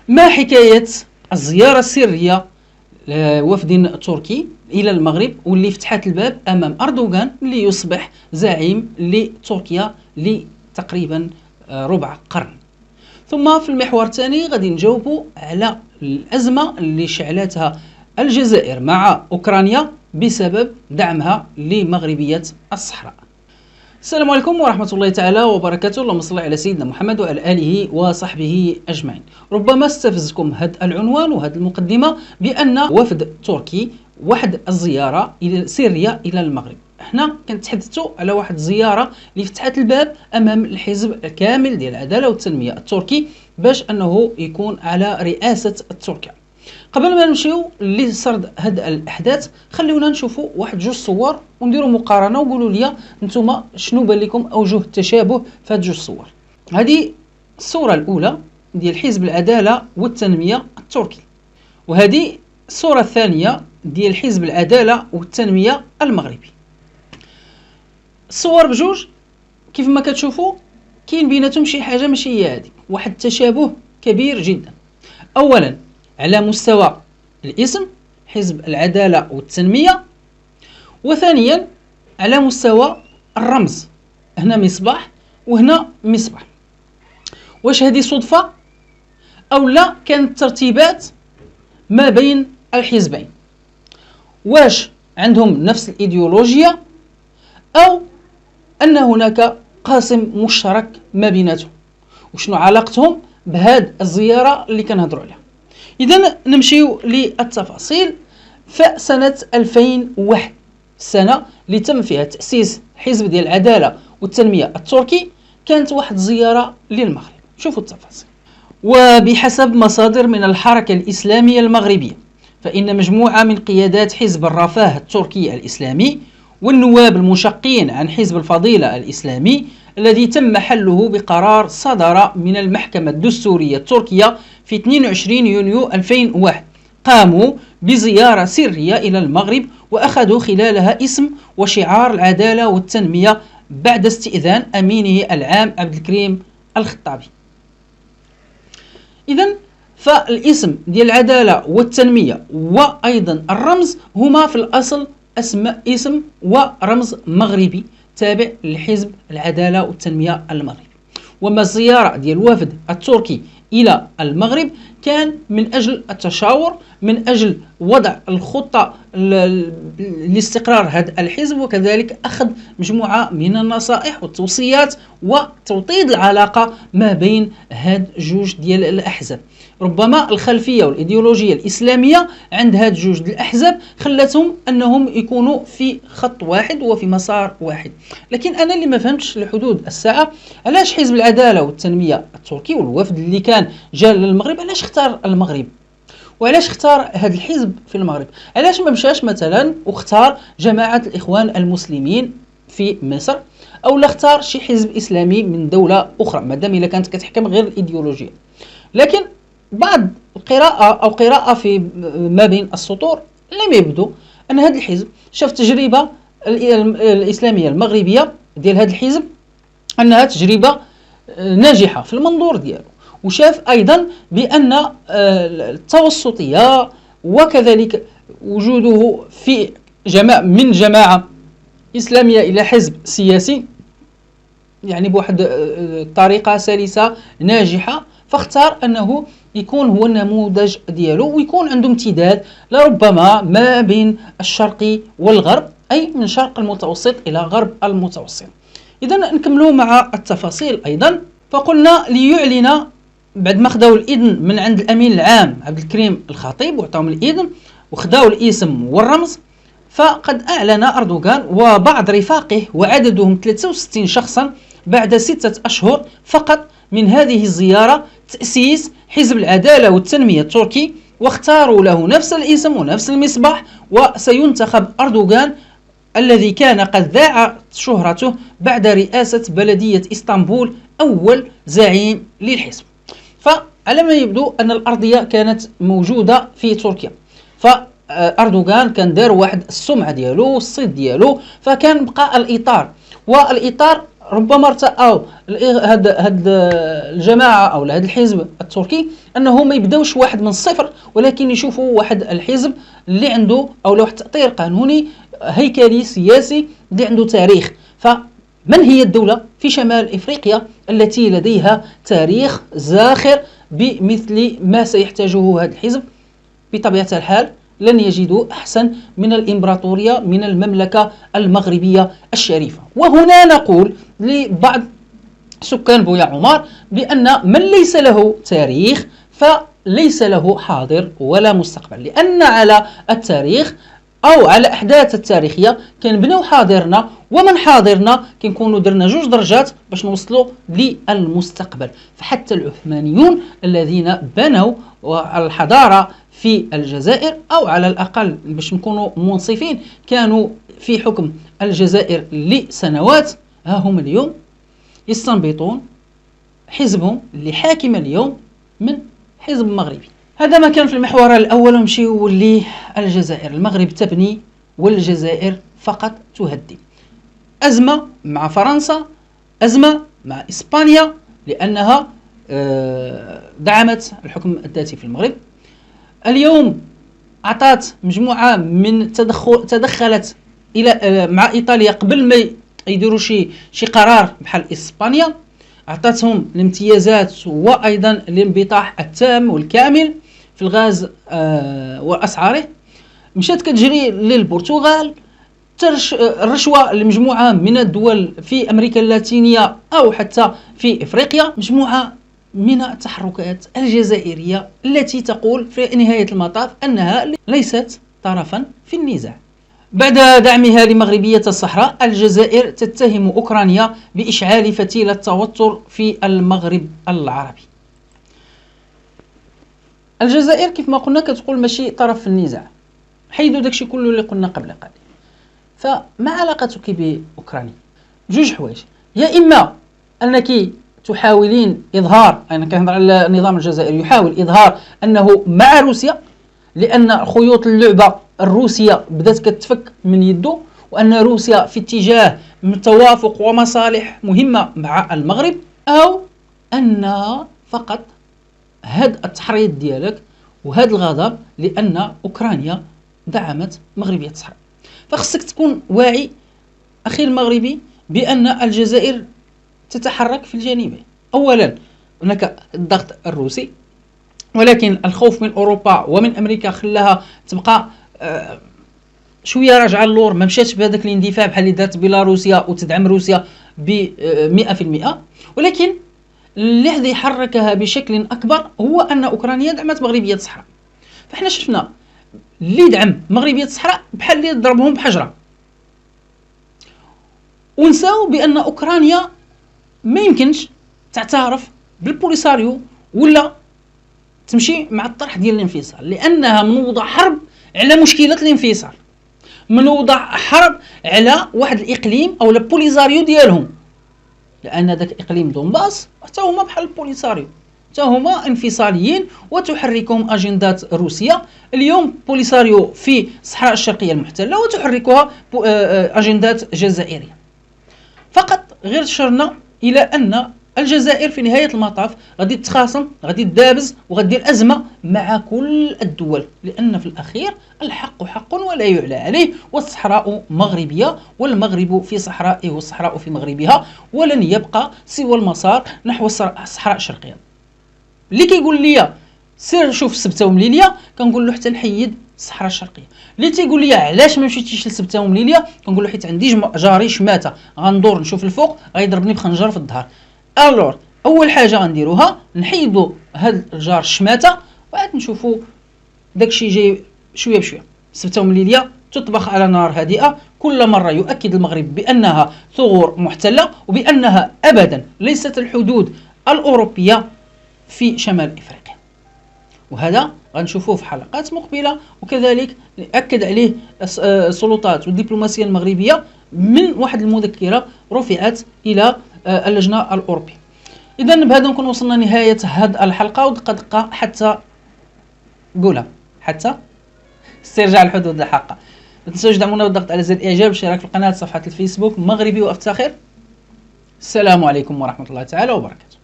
ما حكاية الزيارة السرية لوفد تركي إلى المغرب واللي فتحت الباب أمام أردوغان ليصبح زعيم لتركيا لتقريبا ربع قرن؟ ثم في المحور الثاني غادي نجاوبوا على الأزمة اللي شعلتها الجزائر مع أوكرانيا بسبب دعمها لمغربية الصحراء. السلام عليكم ورحمة الله تعالى وبركاته. اللهم صل على سيدنا محمد وعلى آله وصحبه أجمعين. ربما استفزكم هذا العنوان وهذه المقدمة بأن وفد تركي واحد الزيارة سرية إلى المغرب. احنا كنتحدثوا على واحد الزيارة اللي فتحت الباب أمام الحزب الكامل ديال العدالة والتنمية التركي باش أنه يكون على رئاسة تركيا. قبل ما نمشيو لسرد هاد الاحداث خلونا نشوفوا واحد جوج صور ونديروا مقارنه وقولوا لي نتوما شنو بان لكم اوجه التشابه في هاد جوج صور. هذه الصوره الاولى ديال حزب العداله والتنميه التركي، وهذه الصوره الثانيه ديال حزب العداله والتنميه المغربي. الصور بجوج كيف ما كتشوفوا كاين بيناتهم شي حاجه ماشي هي هذه، واحد التشابه كبير جدا. اولا على مستوى الاسم حزب العدالة والتنمية، وثانيا على مستوى الرمز، هنا مصباح وهنا مصباح. واش هذه صدفة أو لا كانت ترتيبات ما بين الحزبين؟ واش عندهم نفس الإيديولوجيا أو أن هناك قاسم مشترك ما بيناتهم؟ وشنو علاقتهم بهذه الزيارة اللي كنهضروا عليها؟ إذن نمشيو للتفاصيل. فسنة 2001 السنة اللي تم فيها تأسيس حزب ديال العدالة والتنمية التركي كانت واحد زيارة للمغرب. شوفوا التفاصيل. وبحسب مصادر من الحركة الإسلامية المغربية فإن مجموعة من قيادات حزب الرفاه التركي الإسلامي والنواب المنشقين عن حزب الفضيلة الإسلامي الذي تم حله بقرار صدر من المحكمة الدستورية التركية في 22 يونيو 2001 قاموا بزيارة سرية إلى المغرب وأخذوا خلالها اسم وشعار العدالة والتنمية بعد استئذان أمينه العام عبد الكريم الخطابي. إذن فالاسم ديال العدالة والتنمية وأيضا الرمز هما في الأصل اسم ورمز مغربي تابع لحزب العدالة والتنمية المغربي. وما الزيارة ديال الوفد التركي إلى المغرب كان من أجل التشاور، من أجل وضع الخطة لاستقرار هذا الحزب، وكذلك أخذ مجموعة من النصائح والتوصيات وتوطيد العلاقة ما بين هاد جوج ديال الأحزاب. ربما الخلفية والإيديولوجية الإسلامية عند هاد جوج الأحزاب خلتهم أنهم يكونوا في خط واحد وفي مسار واحد. لكن أنا اللي ما فهمتش لحدود الساعة علاش حزب العدالة والتنمية التركي والوفد اللي كان جاء للمغرب علاش اختار المغرب؟ وعلاش اختار هذا الحزب في المغرب؟ علاش ما مشاش مثلا واختار جماعة الإخوان المسلمين في مصر أو لا اختار شي حزب إسلامي من دولة أخرى مادام إلا كانت كتحكم غير الإيديولوجية؟ لكن بعض القراءة أو قراءة في ما بين السطور لم يبدو أن هذا الحزب شاف تجربة الإسلامية المغربية ديال هذا الحزب أنها تجربة ناجحة في المنظور ديالو، وشاف أيضا بأن التوسطية وكذلك وجوده في جماعة إسلامية إلى حزب سياسي يعني بواحد الطريقة سلسة ناجحة، فاختار أنه يكون هو النموذج ديالو ويكون عنده امتداد لربما ما بين الشرق والغرب، أي من شرق المتوسط إلى غرب المتوسط. إذا نكملوا مع التفاصيل أيضا. فقلنا ليعلن بعد ما خداو الإذن من عند الأمين العام عبد الكريم الخطيب وعطاهم الإذن وخداو الاسم والرمز، فقد أعلن أردوغان وبعض رفاقه وعددهم 63 شخصا بعد 6 أشهر فقط من هذه الزيارة تأسيس حزب العدالة والتنمية التركي، واختاروا له نفس الاسم ونفس المصباح، وسينتخب أردوغان الذي كان قد ذاع شهرته بعد رئاسة بلدية إسطنبول أول زعيم للحزب. فعلى ما يبدو أن الأرضية كانت موجودة في تركيا، فأردوغان كان دار واحد السمعة ديالو والصيت ديالو، فكان بقى الإطار، والإطار ربما ارتأوا هاد الجماعة أو هذا الحزب التركي أنه ما يبداوش واحد من الصفر، ولكن يشوفوا واحد الحزب اللي عنده أو واحد تأطير قانوني هيكلي سياسي اللي عنده تاريخ. فمن هي الدولة في شمال إفريقيا التي لديها تاريخ زاخر بمثل ما سيحتاجه هذا الحزب؟ بطبيعة الحال لن يجدوا أحسن من الإمبراطورية، من المملكة المغربية الشريفة. وهنا نقول لبعض سكان بويا عمر بأن من ليس له تاريخ فليس له حاضر ولا مستقبل، لأن على التاريخ أو على أحداث التاريخية كنبنيو حاضرنا، ومن حاضرنا كنكونوا درنا 2 درجات باش نوصلوا للمستقبل. فحتى العثمانيون الذين بنوا الحضارة في الجزائر، أو على الأقل باش نكونوا منصفين كانوا في حكم الجزائر لسنوات، ها هم اليوم يستنبطون حزبهم اللي حاكم اليوم من حزب مغربي. هذا ما كان في المحور الأول. ونمشيو للجزائر. المغرب تبني والجزائر فقط تهدم. أزمة مع فرنسا، أزمة مع إسبانيا لأنها دعمت الحكم الذاتي في المغرب. اليوم أعطت مجموعة من تدخلت إلى مع إيطاليا قبل ما يديروا شي قرار بحال إسبانيا، أعطتهم الامتيازات وأيضا الانبطاح التام والكامل في الغاز وأسعاره. مشات كتجري للبرتغال الرشوة لمجموعة من الدول في أمريكا اللاتينية أو حتى في إفريقيا، مجموعة من التحركات الجزائرية التي تقول في نهاية المطاف أنها ليست طرفا في النزاع. بعد دعمها لمغربية الصحراء، الجزائر تتهم أوكرانيا بإشعال فتيل التوتر في المغرب العربي. الجزائر كيف ما قلنا كتقول ماشي طرف في النزاع، حيدوا داكشي كله اللي قلنا قبل قليل. فما علاقتك بأوكرانيا؟ 2 حوايج، يا إما أنك تحاولين إظهار، أنا كنهضر على النظام الجزائري، يحاول إظهار أنه مع روسيا لأن خيوط اللعبة الروسية بدأت كتفك من يده، وأن روسيا في اتجاه توافق ومصالح مهمة مع المغرب، أو أن فقط هذا التحريض ديالك وهذا الغضب لأن أوكرانيا دعمت مغربية الصحراء. فخصك تكون واعي أخي المغربي بأن الجزائر تتحرك في الجانبين. أولا هناك الضغط الروسي، ولكن الخوف من أوروبا ومن أمريكا خلاها تبقى شوية راجعة اللور، ما مشاتش بهذاك الاندفاع بحال اللي دارت بيلاروسيا وتدعم روسيا ب100%. ولكن الذي حركها بشكل أكبر هو أن أوكرانيا دعمت مغربية الصحراء. فإحنا شفنا اللي دعم مغربية الصحراء بحال اللي ضربهم بحجرة، ونساو بأن أوكرانيا ما يمكنش تعترف بالبوليساريو ولا تمشي مع الطرح ديال الانفصال، لأنها منوضة حرب على مشكلة الانفصال، منوضة حرب على واحد الإقليم أو البوليساريو ديالهم، لأن ذاك إقليم دونباس حتى هما بحال البوليساريو، حتى هما انفصاليين وتحركهم أجندات روسية. اليوم بوليساريو في الصحراء الشرقية المحتلة وتحركها أجندات جزائرية. فقط غير شرنا إلى أن الجزائر في نهاية المطاف غادي تتخاصم، غادي تدابز، وغادي دير أزمة مع كل الدول، لأن في الأخير الحق حق ولا يعلى عليه، والصحراء مغربية والمغرب في صحرائه والصحراء في مغربها، ولن يبقى سوى المسار نحو الصحراء الشرقية. اللي كيقول لي سير شوف سبتة ومليلية كنقول له حتى نحيد الصحراء الشرقيه. اللي تيقول لي علاش ما مشيتيش لسبتة ومليلية كنقول له حيت عندي جاري شماته، غندور نشوف الفوق غيضربني بخنجر في الظهر. الور اول حاجه غنديروها نحيدوا هاد الجار الشماته، وعاد نشوفوا داكشي جاي شويه بشويه. سبتة ومليلية تطبخ على نار هادئه، كل مره يؤكد المغرب بانها ثغور محتله وبانها ابدا ليست الحدود الاوروبيه في شمال افريقيا، وهذا غنشوفوه في حلقات مقبله، وكذلك اكد عليه السلطات والدبلوماسيه المغربيه من واحد المذكره رفعت الى اللجنه الاوروبيه. اذا بهذا نكون وصلنا نهايه هذه الحلقه، ودقه دقه حتى قولها حتى استرجاع الحدود الحقه. ما تنسوش دعمونا بالضغط على زر الاعجاب، الاشتراك في القناه، صفحه الفيسبوك مغربي وافتخر. السلام عليكم ورحمة الله تعالى وبركاته.